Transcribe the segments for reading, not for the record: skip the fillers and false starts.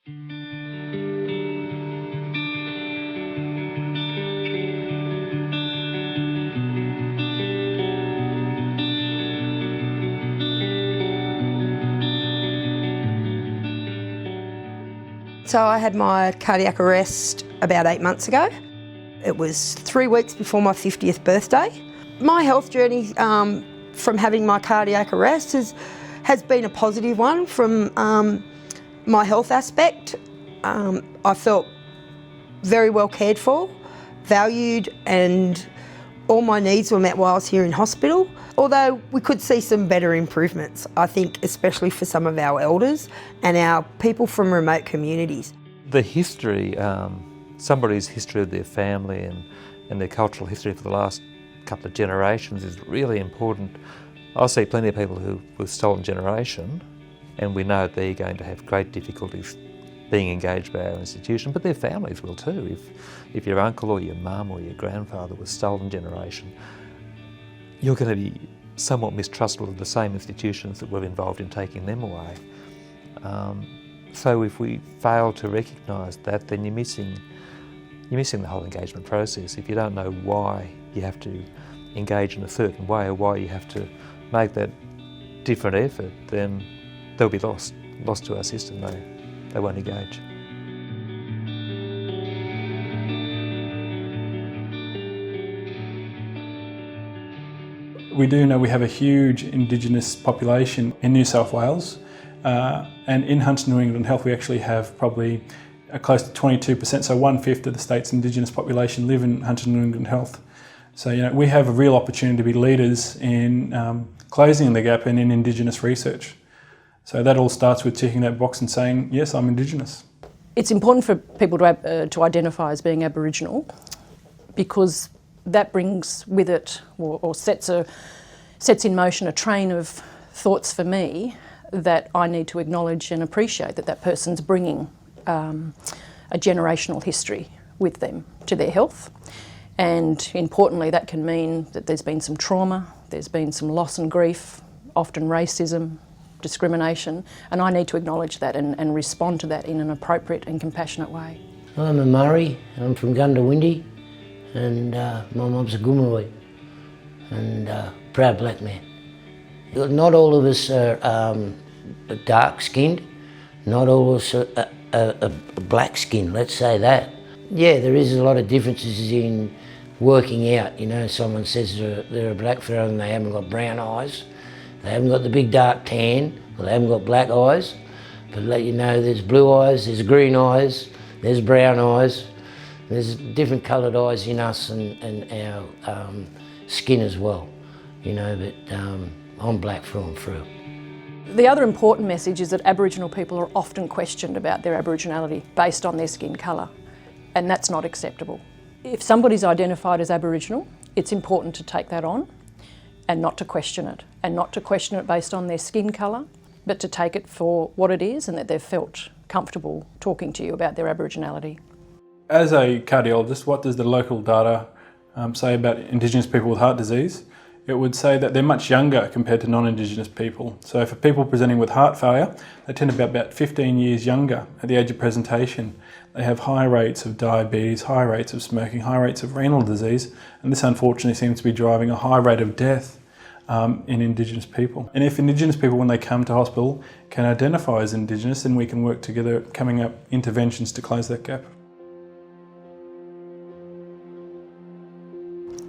So I had my cardiac arrest about 8 months ago. It was 3 weeks before my 50th birthday. My health journey from having my cardiac arrest has been a positive one from my health aspect. I felt very well cared for, valued, and all my needs were met while I was here in hospital. Although we could see some better improvements, I think, especially for some of our elders and our people from remote communities. The history, somebody's history of their family and their cultural history for the last couple of generations is really important. I see plenty of people who were stolen generation, and we know they're going to have great difficulties being engaged by our institution, but their families will too. If your uncle or your mum or your grandfather was stolen generation, you're going to be somewhat mistrustful of the same institutions that were involved in taking them away. So if we fail to recognise that, then you're missing the whole engagement process. If you don't know why you have to engage in a certain way or why you have to make that different effort, then they'll be lost to our system. They won't engage. We do know we have a huge Indigenous population in New South Wales, and in Hunter New England Health we actually have probably close to 22%, so 1/5 of the state's Indigenous population live in Hunter New England Health. So we have a real opportunity to be leaders in closing the gap and in Indigenous research. So that all starts with ticking that box and saying, yes, I'm Indigenous. It's important for people to identify as being Aboriginal because that brings with it or sets in motion a train of thoughts for me that I need to acknowledge and appreciate that person's bringing a generational history with them to their health. And importantly, that can mean that there's been some trauma, there's been some loss and grief, often racism, discrimination, and I need to acknowledge that and respond to that in an appropriate and compassionate way. I'm a Murray, I'm from Gundawindi, and my mum's a Gomeroi, and proud black man. Not all of us are dark-skinned, not all of us are black-skinned, let's say that. Yeah, there is a lot of differences in working out, someone says they're a black fella and they haven't got brown eyes, they haven't got the big dark tan, or they haven't got black eyes, but let you know there's blue eyes, there's green eyes, there's brown eyes, there's different coloured eyes in us and our skin as well, but I'm black through and through. The other important message is that Aboriginal people are often questioned about their Aboriginality based on their skin colour, and that's not acceptable. If somebody's identified as Aboriginal, it's important to take that on and not to question it, and not to question it based on their skin colour, but to take it for what it is and that they've felt comfortable talking to you about their Aboriginality. As a cardiologist, what does the local data say about Indigenous people with heart disease? It would say that they're much younger compared to non-Indigenous people. So for people presenting with heart failure, they tend to be about 15 years younger at the age of presentation. They have high rates of diabetes, high rates of smoking, high rates of renal disease, and this unfortunately seems to be driving a high rate of death in Indigenous people. And if Indigenous people, when they come to hospital, can identify as Indigenous, then we can work together coming up interventions to close that gap.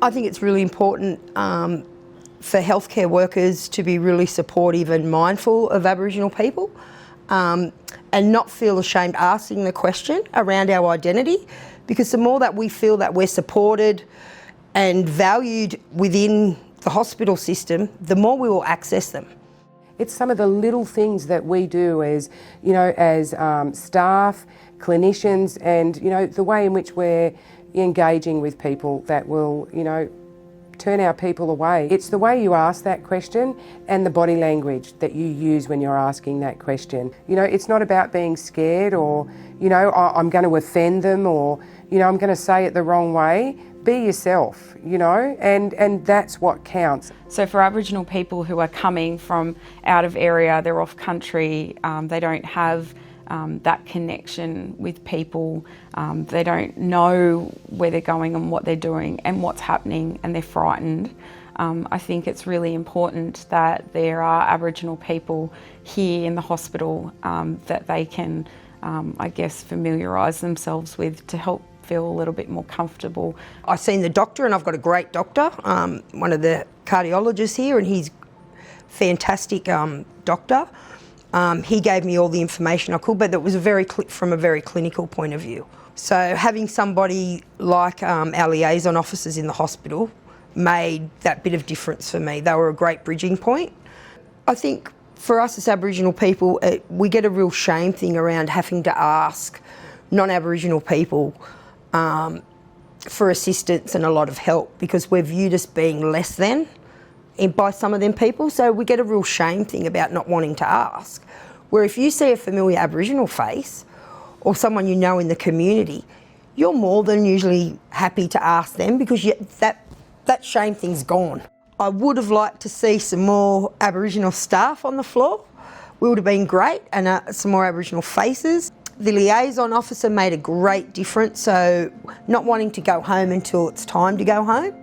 I think it's really important for healthcare workers to be really supportive and mindful of Aboriginal people and not feel ashamed asking the question around our identity, because the more that we feel that we're supported and valued within the hospital system, the more we will access them. It's some of the little things that we do as, as staff, clinicians, and, the way in which we're engaging with people that will, turn our people away. It's the way you ask that question and the body language that you use when you're asking that question. It's not about being scared or, I'm going to offend them or, I'm going to say it the wrong way. Be yourself, and that's what counts. So for Aboriginal people who are coming from out of area, they're off country, they don't have that connection with people. They don't know where they're going and what they're doing and what's happening, and they're frightened. I think it's really important that there are Aboriginal people here in the hospital that they can, I guess, familiarise themselves with to help feel a little bit more comfortable. I've seen the doctor, and I've got a great doctor, one of the cardiologists here, and he's fantastic doctor. He gave me all the information I could, but it was from a very clinical point of view. So having somebody like our liaison officers in the hospital made that bit of difference for me. They were a great bridging point. I think for us as Aboriginal people, we get a real shame thing around having to ask non-Aboriginal people for assistance and a lot of help, because we're viewed as being less than by some of them people. So we get a real shame thing about not wanting to ask. Where if you see a familiar Aboriginal face or someone you know in the community, you're more than usually happy to ask them, because that shame thing's gone. I would have liked to see some more Aboriginal staff on the floor. We would have been great, and some more Aboriginal faces. The liaison officer made a great difference, so not wanting to go home until it's time to go home.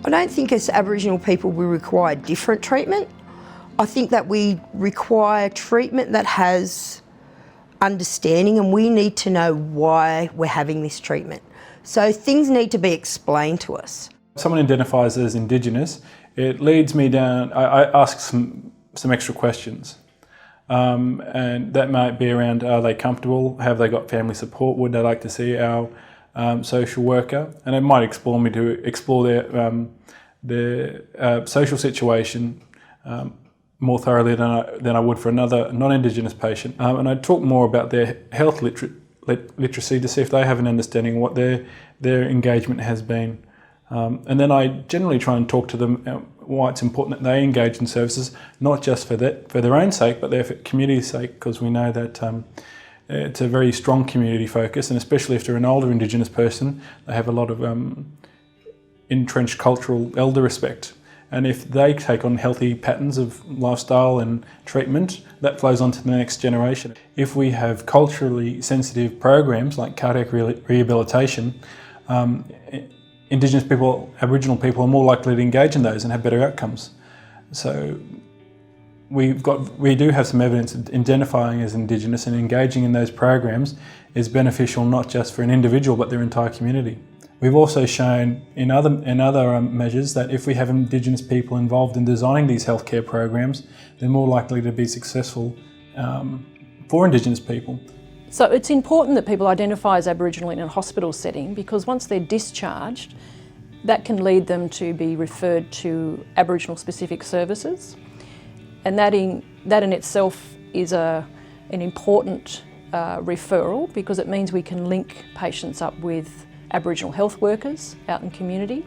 I don't think as Aboriginal people we require different treatment. I think that we require treatment that has understanding, and we need to know why we're having this treatment. So things need to be explained to us. If someone identifies as Indigenous, it leads me down, I ask some extra questions. And that might be around, are they comfortable? Have they got family support? Would they like to see our social worker? And it might explore me to explore their social situation more thoroughly than I would for another non-Indigenous patient. And I talk more about their health literacy to see if they have an understanding of what their engagement has been. And then I generally try and talk to them why it's important that they engage in services, not just for their own sake, but their community's sake, because we know that it's a very strong community focus, and especially if they're an older Indigenous person, they have a lot of entrenched cultural elder respect. And if they take on healthy patterns of lifestyle and treatment, that flows on to the next generation. If we have culturally sensitive programs like cardiac rehabilitation, Indigenous people, Aboriginal people are more likely to engage in those and have better outcomes. So we do have some evidence that identifying as Indigenous and engaging in those programs is beneficial not just for an individual but their entire community. We've also shown in other measures that if we have Indigenous people involved in designing these healthcare programs, they're more likely to be successful for Indigenous people. So it's important that people identify as Aboriginal in a hospital setting, because once they're discharged, that can lead them to be referred to Aboriginal specific services. And that in itself is an important referral, because it means we can link patients up with Aboriginal health workers out in community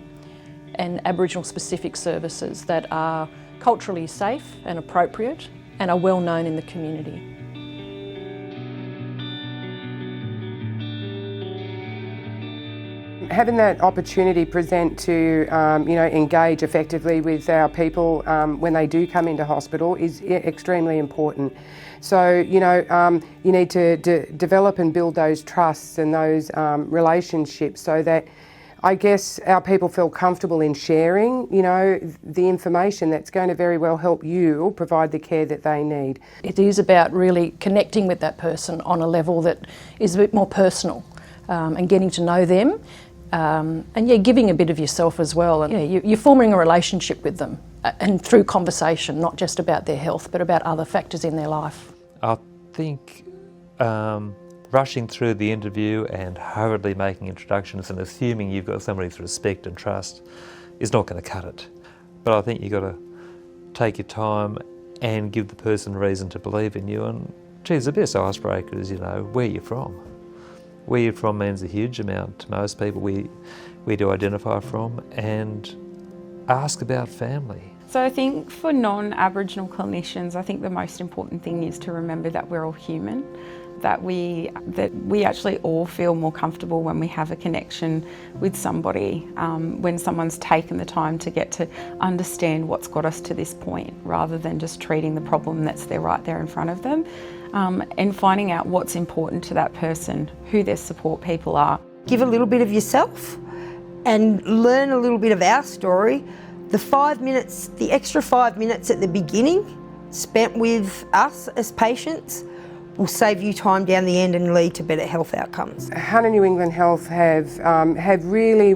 and Aboriginal specific services that are culturally safe and appropriate and are well known in the community. Having that opportunity present to engage effectively with our people when they do come into hospital is extremely important. So you need to develop and build those trusts and those relationships, so that I guess our people feel comfortable in sharing, the information that's going to very well help you provide the care that they need. It is about really connecting with that person on a level that is a bit more personal, and getting to know them. And giving a bit of yourself as well. And you're forming a relationship with them, and through conversation, not just about their health, but about other factors in their life. I think rushing through the interview and hurriedly making introductions and assuming you've got somebody's respect and trust is not going to cut it. But I think you've got to take your time and give the person reason to believe in you. And geez, the best icebreaker is, where you're from. Where you're from means a huge amount to most people we do identify from, and ask about family. So I think for non-Aboriginal clinicians, I think the most important thing is to remember that we're all human, that we actually all feel more comfortable when we have a connection with somebody, when someone's taken the time to get to understand what's got us to this point, rather than just treating the problem that's there right there in front of them, and finding out what's important to that person, who their support people are. Give a little bit of yourself and learn a little bit of our story. The 5 minutes, the extra 5 minutes at the beginning spent with us as patients will save you time down the end and lead to better health outcomes. Hunter New England Health have really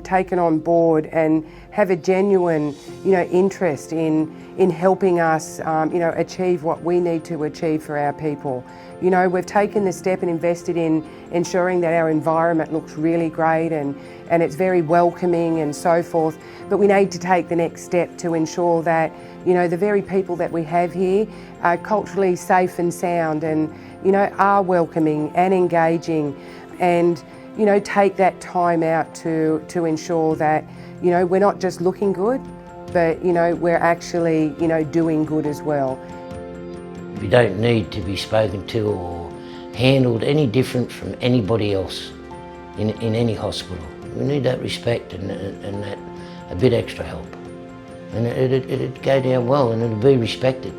taken on board and have a genuine, interest in helping us, achieve what we need to achieve for our people. We've taken the step and invested in ensuring that our environment looks really great and it's very welcoming and so forth. But we need to take the next step to ensure that, the very people that we have here are culturally safe and sound and, are welcoming and engaging, and, take that time out to ensure that, we're not just looking good, but, we're actually, doing good as well. You don't need to be spoken to or handled any different from anybody else in any hospital. We need that respect and that a bit extra help. And it'd go down well and it'd be respected.